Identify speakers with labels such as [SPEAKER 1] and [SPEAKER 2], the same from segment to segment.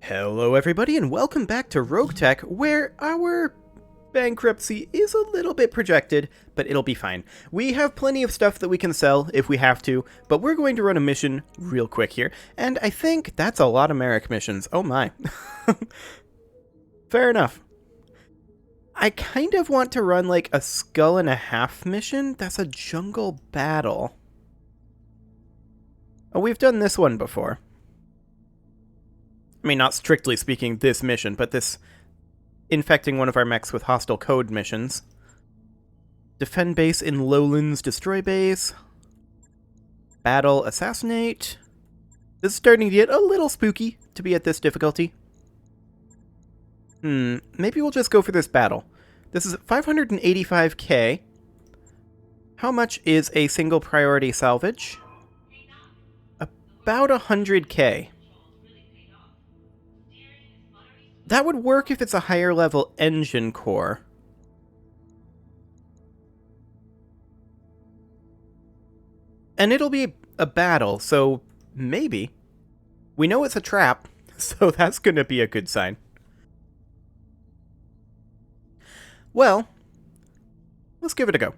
[SPEAKER 1] Hello everybody and welcome back to RogueTech, where our bankruptcy is a little bit projected, but it'll be fine. We have plenty of stuff that we can sell if we have to, but we're going to run a mission real quick here, and I think that's a lot of Merrick missions. Oh my. Fair enough. I kind of want to run like a skull and a half mission. That's a jungle battle. Oh, we've done this one before. I mean, not strictly speaking this mission, but this infecting one of our mechs with hostile code missions. Defend base in lowlands, destroy base. Battle, assassinate. This is starting to get a little spooky to be at this difficulty. Maybe we'll just go for this battle. This is 585k. How much is a single priority salvage? About 100k. That would work if it's a higher level engine core. And it'll be a battle, so maybe. We know it's a trap, so that's going to be a good sign. Well, let's give it a go.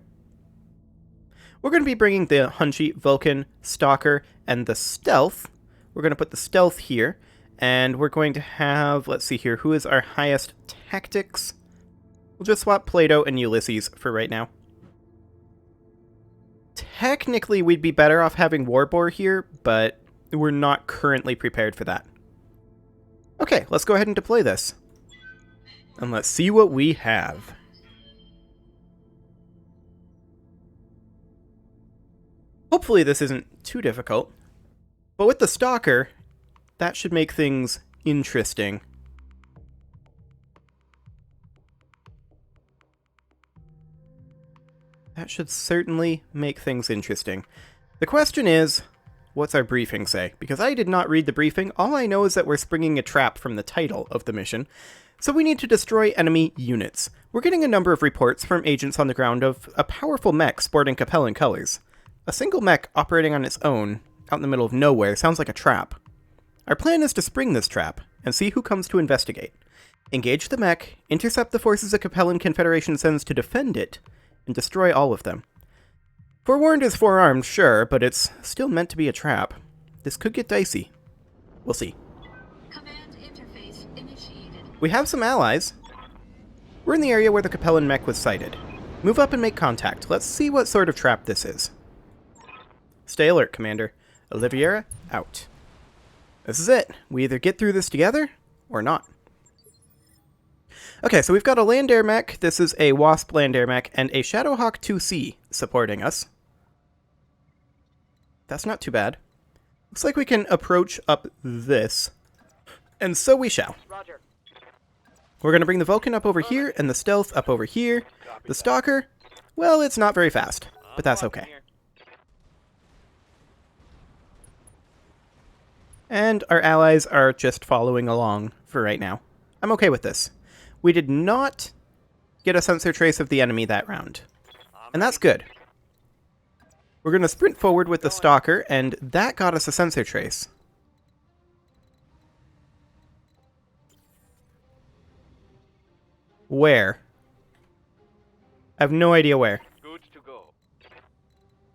[SPEAKER 1] We're going to be bringing the Hunchy, Vulcan, Stalker, and the Stealth. We're going to put the Stealth here. And we're going to have, let's see here, who is our highest tactics? We'll just swap Plato and Ulysses for right now. Technically, we'd be better off having Warbore here, but we're not currently prepared for that. Okay, let's go ahead and deploy this. And let's see what we have. Hopefully this isn't too difficult. But with the Stalker, that should make things interesting. That should certainly make things interesting. The question is, what's our briefing say? Because I did not read the briefing. All I know is that we're springing a trap from the title of the mission. So we need to destroy enemy units. We're getting a number of reports from agents on the ground of a powerful mech sporting Capellan colors. A single mech operating on its own, out in the middle of nowhere, sounds like a trap. Our plan is to spring this trap, and see who comes to investigate. Engage the mech, intercept the forces a Capellan Confederation sends to defend it, and destroy all of them. Forewarned is forearmed, sure, but it's still meant to be a trap. This could get dicey. We'll see.
[SPEAKER 2] Command interface initiated.
[SPEAKER 1] We have some allies. We're in the area where the Capellan mech was sighted. Move up and make contact. Let's see what sort of trap this is. Stay alert, Commander. Oliviera, out. This is it. We either get through this together, or not. Okay, so we've got a land air mech, this is a Wasp land air mech, and a Shadowhawk 2C supporting us. That's not too bad. Looks like we can approach up this. And so we shall.
[SPEAKER 3] Roger.
[SPEAKER 1] We're going to bring the Vulcan up over here, and the Stealth up over here. The Stalker, well, it's not very fast, but that's okay. And our allies are just following along for right now. I'm okay with this. We did not get a sensor trace of the enemy that round. And that's good. We're going to sprint forward with the Stalker, and that got us a sensor trace. Where? I have no idea where.
[SPEAKER 3] Good to go.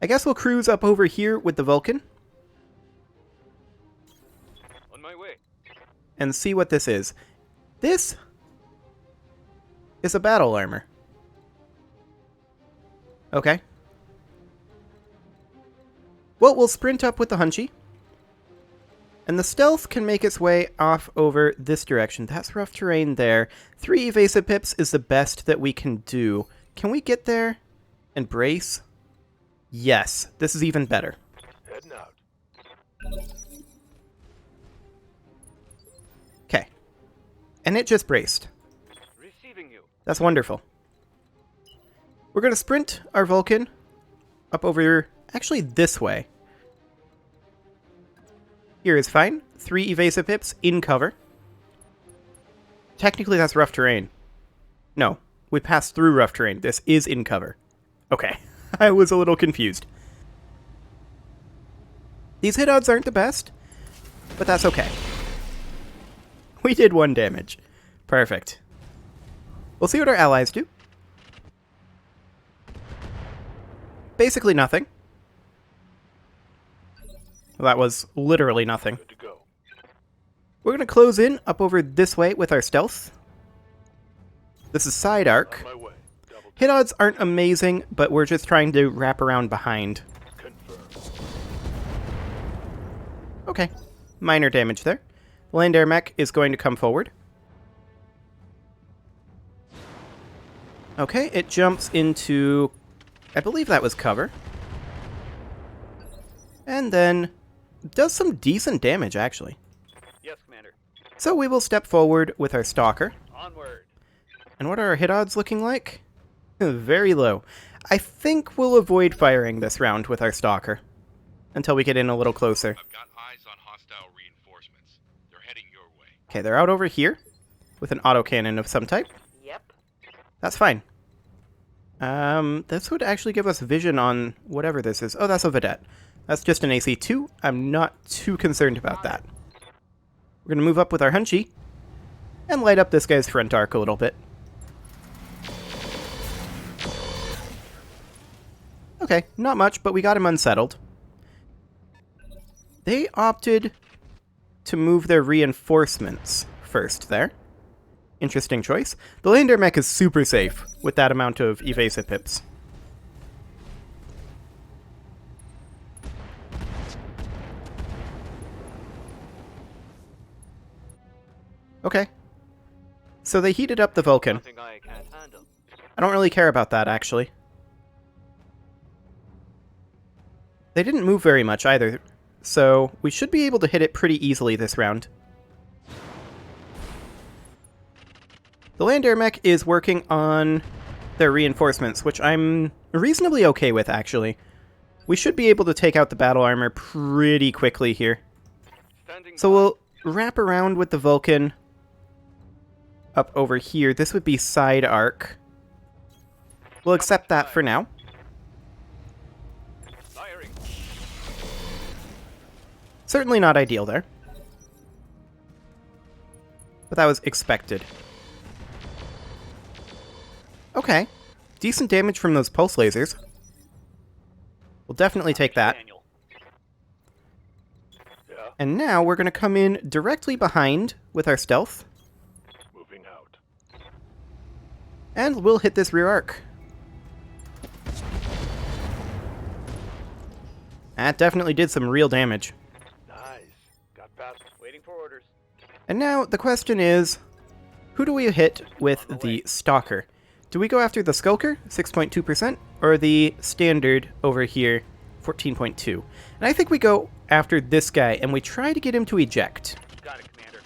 [SPEAKER 1] I guess we'll cruise up over here with the Vulcan. And see what this is. This is a battle armor. Okay. Well, we'll sprint up with the Hunchy. And the Stealth can make its way off over this direction. That's rough terrain there. 3 evasive pips is the best that we can do. Can we get there and brace? Yes, this is even better.
[SPEAKER 3] Heading out.
[SPEAKER 1] Okay. And it just braced.
[SPEAKER 3] Receiving you.
[SPEAKER 1] That's wonderful. We're going to sprint our Vulcan up over, actually this way. Here is fine. 3 evasive pips in cover. Technically that's rough terrain. No, we passed through rough terrain. This is in cover. Okay, I was a little confused. These hit odds aren't the best, but that's okay. We did 1 damage. Perfect. We'll see what our allies do. Basically nothing. Well, that was literally nothing.
[SPEAKER 3] Good to go.
[SPEAKER 1] We're going to close in up over this way with our stealth. This is side arc.
[SPEAKER 3] On my way. Double
[SPEAKER 1] Hit odds aren't amazing, but we're just trying to wrap around behind.
[SPEAKER 3] confirm.
[SPEAKER 1] Okay. Minor damage there. The land air mech is going to come forward. Okay, it jumps into... I believe that was cover. And then does some decent damage, actually.
[SPEAKER 3] Yes, Commander.
[SPEAKER 1] So we will step forward with our Stalker.
[SPEAKER 3] Onward.
[SPEAKER 1] And what are our hit odds looking like? Very low. I think we'll avoid firing this round with our Stalker until we get in a little closer.
[SPEAKER 4] I've got eyes on hostile reinforcements. They're heading your way.
[SPEAKER 1] Okay, they're out over here with an autocannon of some type.
[SPEAKER 2] Yep.
[SPEAKER 1] That's fine. This would actually give us vision on whatever this is. Oh, that's a Vedette. That's just an AC2. I'm not too concerned about that. We're going to move up with our Hunchy and light up this guy's front arc a little bit. Okay, not much, but we got him unsettled. They opted to move their reinforcements first there. Interesting choice. The land air mech is super safe with that amount of evasive pips. Okay. So they heated up the Vulcan.
[SPEAKER 3] Nothing I can't handle.
[SPEAKER 1] I don't really care about that, actually. They didn't move very much either, so we should be able to hit it pretty easily this round. The land air mech is working on their reinforcements, which I'm reasonably okay with, actually. We should be able to take out the battle armor pretty quickly here.
[SPEAKER 3] Standing
[SPEAKER 1] So
[SPEAKER 3] by.
[SPEAKER 1] we'll wrap around with the Vulcan up over here. This would be side arc. We'll accept that for now.
[SPEAKER 3] Firing.
[SPEAKER 1] Certainly not ideal there. But that was expected. Okay. Decent damage from those pulse lasers. We'll definitely take that.
[SPEAKER 3] Daniel. Yeah,
[SPEAKER 1] And now we're going to come in directly behind with our stealth.
[SPEAKER 3] moving out.
[SPEAKER 1] And we'll hit this rear arc. That definitely did some real damage.
[SPEAKER 3] Nice. Got past. Waiting for orders.
[SPEAKER 1] And now the question is, who do we hit with the Stalker? Do we go after the Skulker, 6.2%, or the standard over here, 14.2? And I think we go after this guy, and we try to get him to eject.
[SPEAKER 3] Got it, Commander.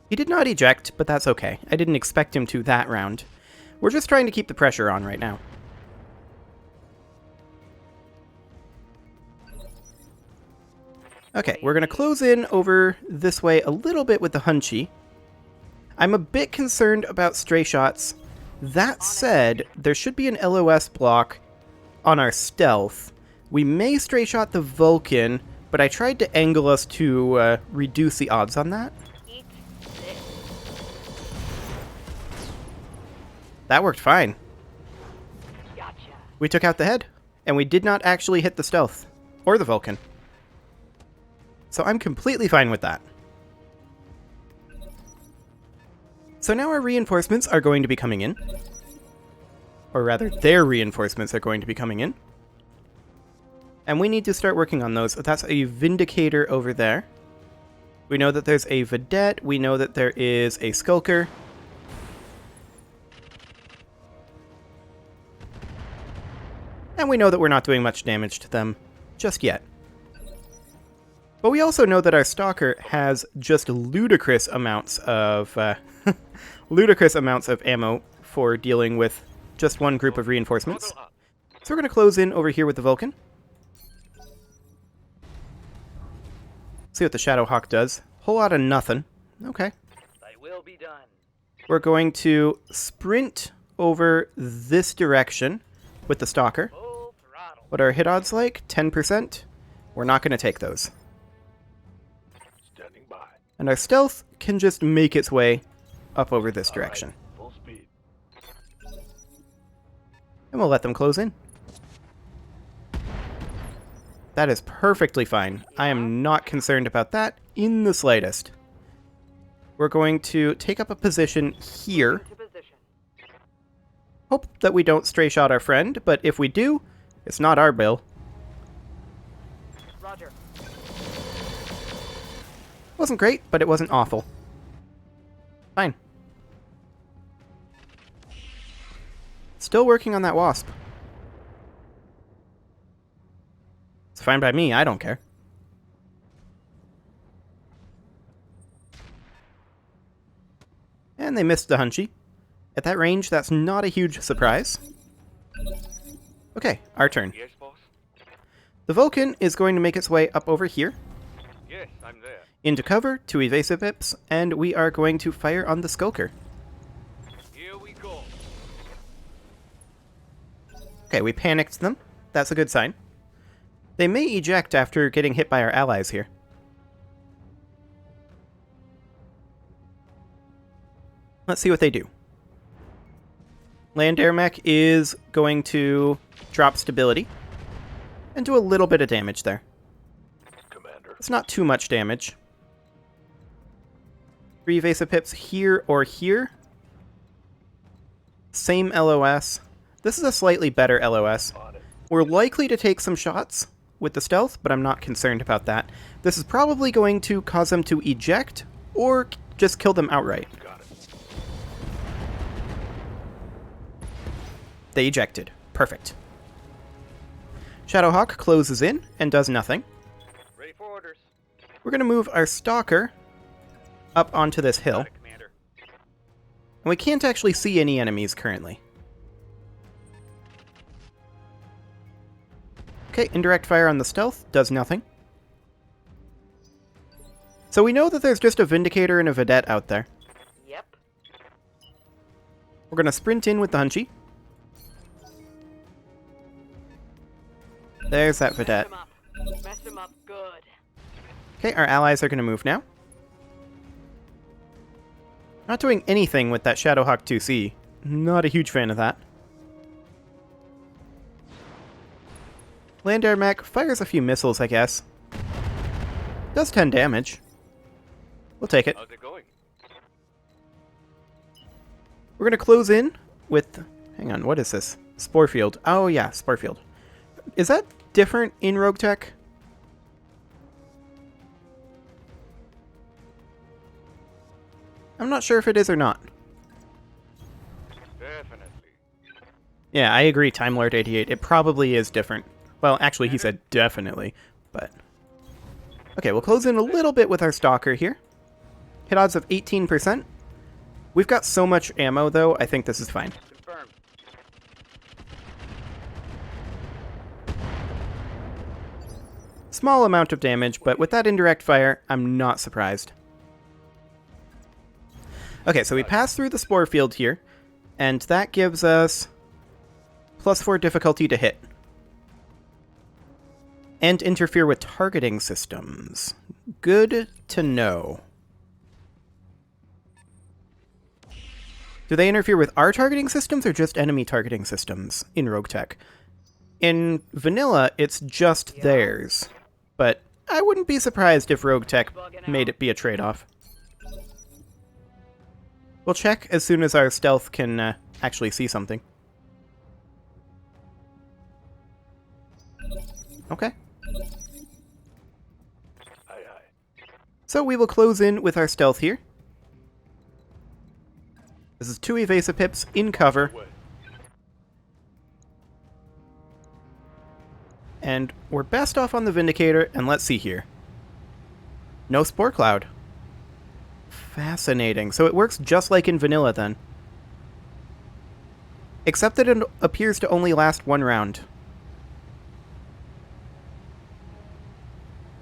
[SPEAKER 1] He did not eject, but that's okay. I didn't expect him to that round. We're just trying to keep the pressure on right now. Okay, we're going to close in over this way a little bit with the Hunchy. I'm a bit concerned about stray shots. That said, there should be an LOS block on our stealth. We may stray shot the Vulcan, but I tried to angle us to reduce the odds on that.
[SPEAKER 2] Eat this.
[SPEAKER 1] That worked fine.
[SPEAKER 2] Gotcha.
[SPEAKER 1] We took out the head, and we did not actually hit the stealth, or the Vulcan. So I'm completely fine with that. So now our reinforcements are going to be coming in. Or rather, their reinforcements are going to be coming in. And we need to start working on those. That's a Vindicator over there. We know that there's a Vedette. We know that there is a Skulker. And we know that we're not doing much damage to them just yet. But we also know that our Stalker has just ludicrous amounts of ludicrous amounts of ammo for dealing with just one group of reinforcements.
[SPEAKER 3] Throttle up.
[SPEAKER 1] So we're going to close in over here with the Vulcan. See what the Shadowhawk does. Whole lot of nothing. Okay.
[SPEAKER 3] Thy will be done.
[SPEAKER 1] We're going to sprint over this direction with the Stalker.
[SPEAKER 3] Full throttle.
[SPEAKER 1] What are our hit odds like? 10%. We're not going to take those.
[SPEAKER 3] Standing by.
[SPEAKER 1] And our stealth can just make its way up over this
[SPEAKER 3] All right,
[SPEAKER 1] direction.
[SPEAKER 3] full speed.
[SPEAKER 1] And we'll let them close in. That is perfectly fine. I am not concerned about that in the slightest. We're going to take up a position here.
[SPEAKER 2] To position.
[SPEAKER 1] Hope that we don't stray shot our friend, but if we do, it's not our bill.
[SPEAKER 2] Roger.
[SPEAKER 1] Wasn't great, but it wasn't awful. Fine. Still working on that wasp. It's fine by me, I don't care. And they missed the Hunchy. At that range, that's not a huge surprise. Okay, our turn.
[SPEAKER 3] Yes, boss?
[SPEAKER 1] The Vulcan is going to make its way up over here,
[SPEAKER 3] Yes, I'm there.
[SPEAKER 1] into cover, 2 evasive pips, and we are going to fire on the Skulker.
[SPEAKER 3] Here we go.
[SPEAKER 1] Okay, we panicked them. That's a good sign. They may eject after getting hit by our allies here. Let's see what they do. Land Air Mech is going to drop stability and do a little bit of damage there.
[SPEAKER 3] Commander.
[SPEAKER 1] It's not too much damage. 3 evasive pips here or here. Same LOS. This is a slightly better LOS.
[SPEAKER 3] On it.
[SPEAKER 1] We're likely to take some shots with the stealth, but I'm not concerned about that. This is probably going to cause them to eject or just kill them outright.
[SPEAKER 3] Got it.
[SPEAKER 1] They ejected. Perfect. Shadowhawk closes in and does nothing.
[SPEAKER 3] Ready for orders.
[SPEAKER 1] We're going to move our Stalker up onto this hill.
[SPEAKER 3] Got it, Commander.
[SPEAKER 1] And we can't actually see any enemies currently. Okay, indirect fire on the stealth does nothing. So we know that there's just a Vindicator and a Vedette out there.
[SPEAKER 2] Yep.
[SPEAKER 1] We're going to sprint in with the Hunchy. There's that
[SPEAKER 2] Mess
[SPEAKER 1] Vedette.
[SPEAKER 2] him up. Mess him up good.
[SPEAKER 1] Okay, our allies are going to move now. Not doing anything with that Shadowhawk 2C. Not a huge fan of that. Land Air Mech fires a few missiles, I guess. Does 10 damage. We'll take it.
[SPEAKER 3] How's it going?
[SPEAKER 1] We're going to close in with... Hang on, what is this? Spore Field. Oh yeah, Spore Field. Is that different in RogueTech? I'm not sure if it is or not.
[SPEAKER 3] Definitely.
[SPEAKER 1] Yeah, I agree, Time Lord 88. It probably is different. Well, actually, he said definitely, but... Okay, we'll close in a little bit with our Stalker here. Hit odds of 18%. We've got so much ammo, though, I think this is fine.
[SPEAKER 3] Confirmed.
[SPEAKER 1] Small amount of damage, but with that indirect fire, I'm not surprised. Okay, so we pass through the Spore Field here, and that gives us +4 difficulty to hit. And interfere with targeting systems. Good to know. Do they interfere with our targeting systems or just enemy targeting systems in RogueTech? In vanilla, it's just theirs. But I wouldn't be surprised if RogueTech made it be a trade-off. We'll check as soon as our stealth can actually see something. Okay.
[SPEAKER 3] Aye, aye.
[SPEAKER 1] So we will close in with our stealth here. This is 2 evasive pips in cover.
[SPEAKER 3] Way.
[SPEAKER 1] And we're best off on the Vindicator, and let's see here. No Spore Cloud. Fascinating. So it works just like in vanilla then. Except that it appears to only last 1 round.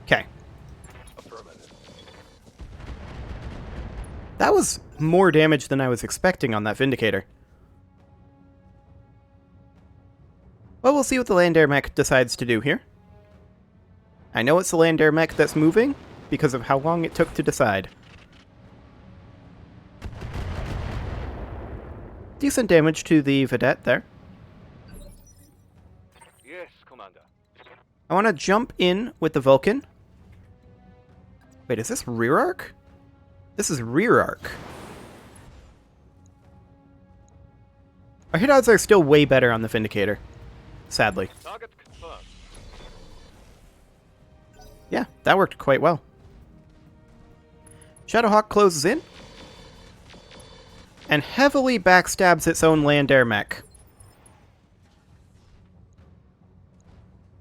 [SPEAKER 1] Okay.
[SPEAKER 3] Affirmative.
[SPEAKER 1] That was more damage than I was expecting on that Vindicator. Well, we'll see what the Land Air Mech decides to do here. I know it's the land air mech that's moving because of how long it took to decide. Decent damage to the Vedette there.
[SPEAKER 3] Yes, Commander.
[SPEAKER 1] I want to jump in with the Vulcan. Wait, is this rear arc? This is rear arc. Our hit odds are still way better on the Vindicator, sadly.
[SPEAKER 3] Target confirmed.
[SPEAKER 1] Yeah, that worked quite well. Shadowhawk closes in and heavily backstabs its own land-air mech.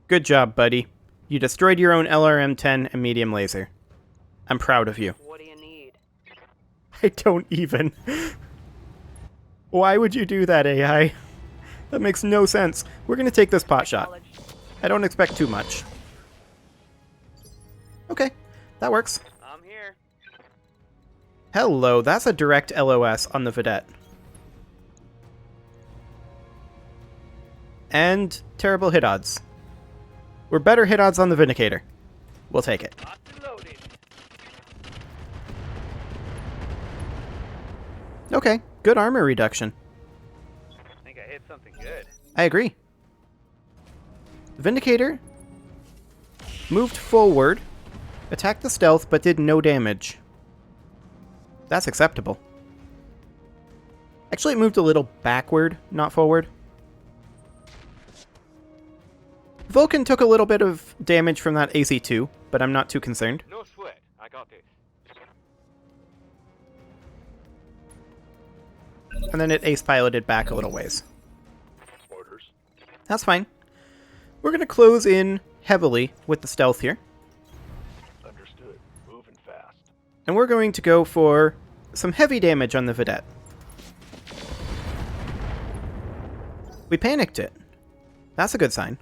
[SPEAKER 1] Good job, buddy. You destroyed your own LRM-10 and medium laser. I'm proud of you.
[SPEAKER 2] What do you need?
[SPEAKER 1] I don't even. Why would you do that, AI? That makes no sense. We're gonna take this pot shot.
[SPEAKER 2] Acknowledged.
[SPEAKER 1] I don't expect too much. Okay, that works.
[SPEAKER 2] I'm here.
[SPEAKER 1] Hello, that's a direct LOS on the Vedette. And terrible hit odds. We're better hit odds on the Vindicator. We'll take it.
[SPEAKER 2] Locked and loaded.
[SPEAKER 1] Okay, good armor reduction.
[SPEAKER 2] I think I hit something good.
[SPEAKER 1] I agree. The Vindicator moved forward, attacked the stealth, but did no damage. That's acceptable. Actually, it moved a little backward, not forward. Vulcan took a little bit of damage from that AC-2, but I'm not too concerned.
[SPEAKER 3] No sweat. I got this.
[SPEAKER 1] And then it ace-piloted back a little ways.
[SPEAKER 3] Orders.
[SPEAKER 1] That's fine. We're going to close in heavily with the stealth here.
[SPEAKER 3] Understood. Moving fast.
[SPEAKER 1] And we're going to go for some heavy damage on the Vedette. We panicked it. That's a good sign.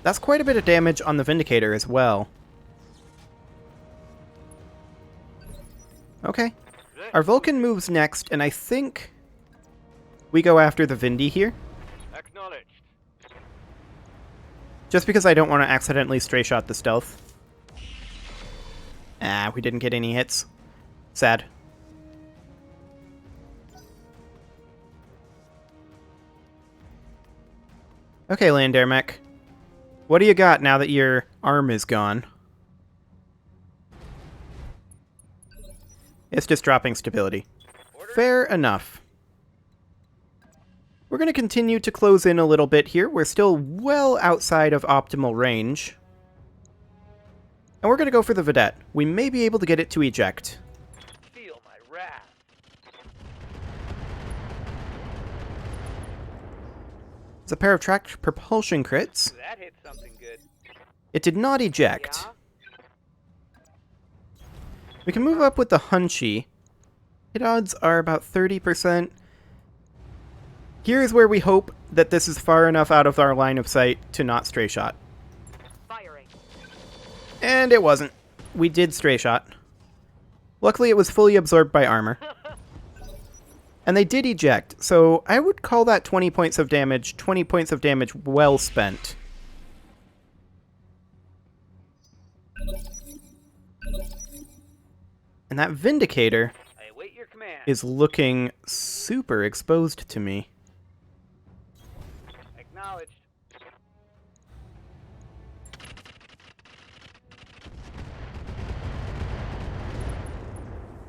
[SPEAKER 1] That's quite a bit of damage on the Vindicator as well. Okay. Our Vulcan moves next, and I think we go after the Vindy here.
[SPEAKER 3] Acknowledged.
[SPEAKER 1] Just because I don't want to accidentally stray shot the stealth. Ah, we didn't get any hits. Sad. Okay, land air mech. What do you got now that your arm is gone? It's just dropping stability. Fair enough. We're going to continue to close in a little bit here. We're still well outside of optimal range. And we're going to go for the Vedette. We may be able to get it to eject.
[SPEAKER 2] Feel my wrath.
[SPEAKER 1] It's a pair of tracked propulsion crits.
[SPEAKER 2] That hit something good.
[SPEAKER 1] It did not eject.
[SPEAKER 2] Yeah?
[SPEAKER 1] We can move up with the Hunchy. Hit odds are about 30%. Here's where we hope that this is far enough out of our line of sight to not stray shot.
[SPEAKER 2] Firing.
[SPEAKER 1] And it wasn't. We did stray shot. Luckily it was fully absorbed by armor. And they did eject, so I would call that 20 points of damage, 20 points of damage well spent. And that Vindicator
[SPEAKER 2] I await your command.
[SPEAKER 1] is looking super exposed to me.
[SPEAKER 2] Acknowledged.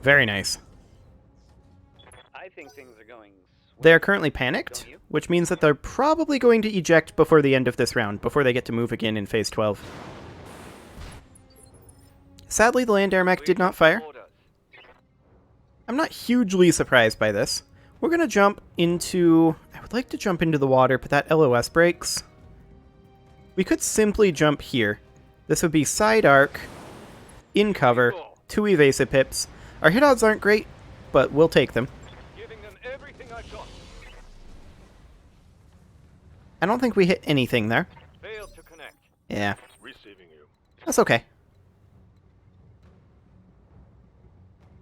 [SPEAKER 1] Very nice.
[SPEAKER 2] I think things are going
[SPEAKER 1] They are currently panicked,
[SPEAKER 2] Don't you?
[SPEAKER 1] which means that they're probably going to eject before the end of this round, before they get to move again in Phase 12. Sadly, the land air mech did not fire.
[SPEAKER 3] Orders.
[SPEAKER 1] I'm not hugely surprised by this. We're going to jump into... I would like to jump into the water, but that LOS breaks. We could simply jump here. This would be side arc, in cover, 2 evasive pips. Our hit odds aren't great, but we'll take them.
[SPEAKER 3] Giving them everything I've got.
[SPEAKER 1] I don't think we hit anything there.
[SPEAKER 3] Failed to connect.
[SPEAKER 1] Yeah,
[SPEAKER 3] Receiving you.
[SPEAKER 1] that's okay.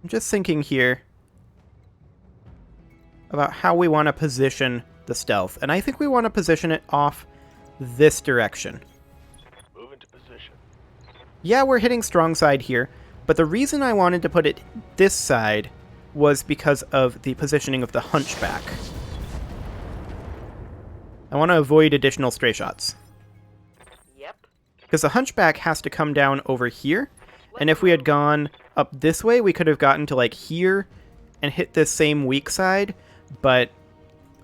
[SPEAKER 1] I'm just thinking here about how we want to position the stealth. And I think we want to position it off this direction.
[SPEAKER 3] Move into position.
[SPEAKER 1] Yeah, we're hitting strong side here, but the reason I wanted to put it this side was because of the positioning of the Hunchback. I want to avoid additional stray shots.
[SPEAKER 2] Yep.
[SPEAKER 1] Because the Hunchback has to come down over here, and if we had gone up this way, we could have gotten to, like, here and hit this same weak side, but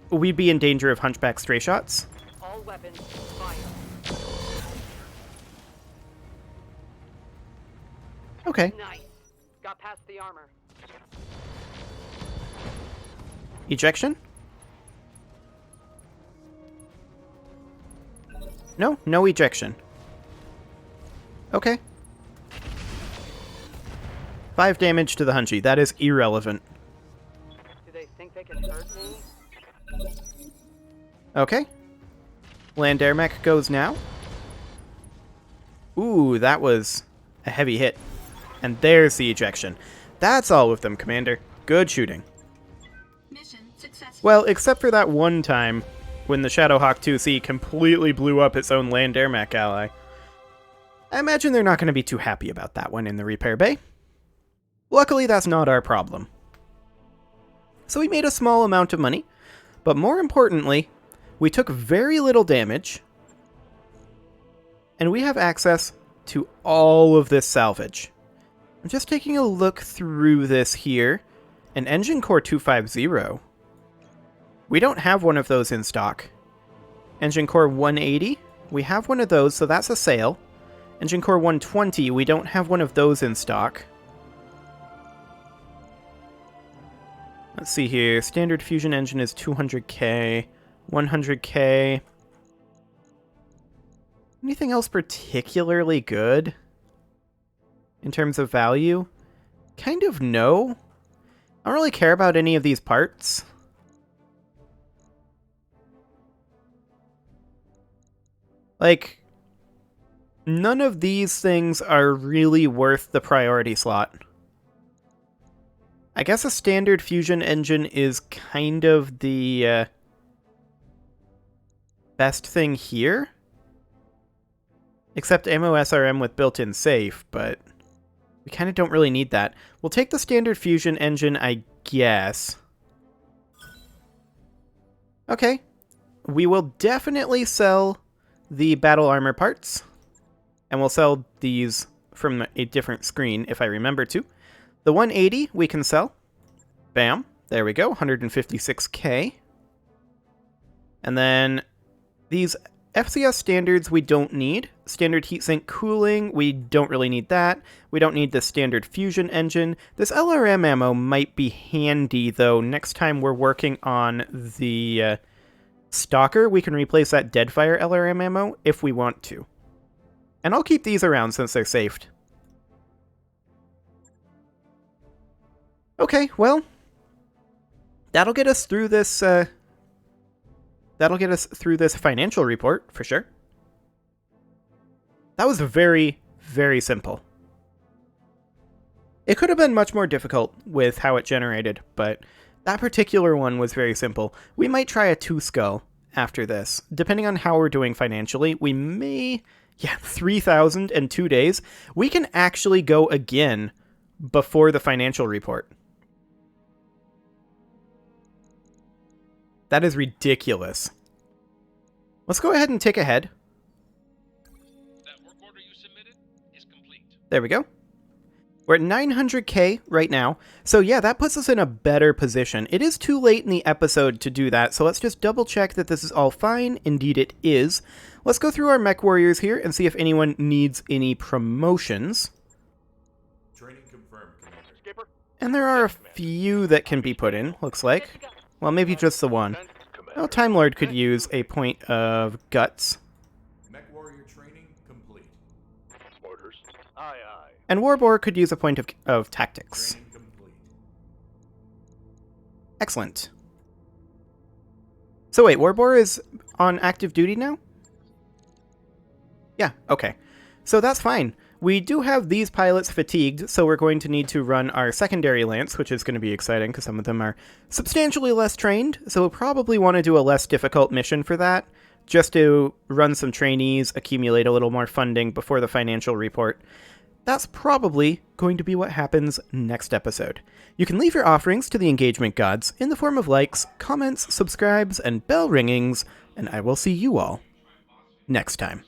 [SPEAKER 1] we'd be in danger of Hunchback stray shots.
[SPEAKER 2] All weapons, fire.
[SPEAKER 1] Okay.
[SPEAKER 2] Nice. Got past the armor.
[SPEAKER 1] Ejection? No, no ejection. Okay. 5 damage to the Hunchy. That is irrelevant.
[SPEAKER 2] Do they think they can hurt me?
[SPEAKER 1] Okay. Land air mech goes now. Ooh, that was a heavy hit. And there's the ejection. That's all of them, Commander. Good shooting.
[SPEAKER 5] Mission successful.
[SPEAKER 1] Well, except for that one time when the Shadowhawk 2C completely blew up its own land air mech ally. I imagine they're not going to be too happy about that one in the repair bay. Luckily, that's not our problem. So we made a small amount of money, but more importantly, we took very little damage, and we have access to all of this salvage. I'm just taking a look through this here. An Engine Core 250. We don't have one of those in stock. Engine Core 180. We have one of those, so that's a sale. Engine Core 120. We don't have one of those in stock. Let's see here. Standard fusion engine is 200k. 100k. Anything else particularly good in terms of value? Kind of no. I don't really care about any of these parts. Like, none of these things are really worth the priority slot. I guess a standard fusion engine is kind of the best thing here. Except ammo SRM with built-in safe, but we kind of don't really need that. We'll take the standard fusion engine, I guess. Okay. We will definitely sell the battle armor parts. And we'll sell these from a different screen if I remember to. The 180 we can sell. Bam. There we go. 156k. And then these FCS standards we don't need. Standard heatsink cooling, we don't really need that. We don't need the standard fusion engine. This LRM ammo might be handy, though. Next time we're working on the Stalker, we can replace that Deadfire LRM ammo if we want to. And I'll keep these around since they're saved. Okay, well, that'll get us through this, financial report, for sure. That was very, very simple. It could have been much more difficult with how it generated, but that particular one was very simple. We might try a 2-skull after this. Depending on how we're doing financially, we may... Yeah, 3,000 in 2 days. We can actually go again before the financial report. That is ridiculous. Let's go ahead and take a head.
[SPEAKER 4] That work order you submitted is complete.
[SPEAKER 1] There we go. We're at 900k right now. So yeah, that puts us in a better position. It is too late in the episode to do that, so let's just double check that this is all fine. Indeed it is. Let's go through our mech warriors here and see if anyone needs any promotions.
[SPEAKER 3] Training confirmed, Commander. Skipper.
[SPEAKER 1] And there are a few that can be put in, looks like. Well, maybe just the one. Well, Time Lord could use a point of guts.
[SPEAKER 3] Mech warrior training complete. Orders. Aye, aye.
[SPEAKER 1] And Warboar could use a point of tactics.
[SPEAKER 3] Training complete.
[SPEAKER 1] Excellent. So wait, Warboar is on active duty now? Yeah, okay. So that's fine. We do have these pilots fatigued, so we're going to need to run our secondary lance, which is going to be exciting because some of them are substantially less trained, so we'll probably want to do a less difficult mission for that. just to run some trainees, accumulate a little more funding before the financial report. That's probably going to be what happens next episode. You can leave your offerings to the engagement gods in the form of likes, comments, subscribes, and bell ringings, and I will see you all next time.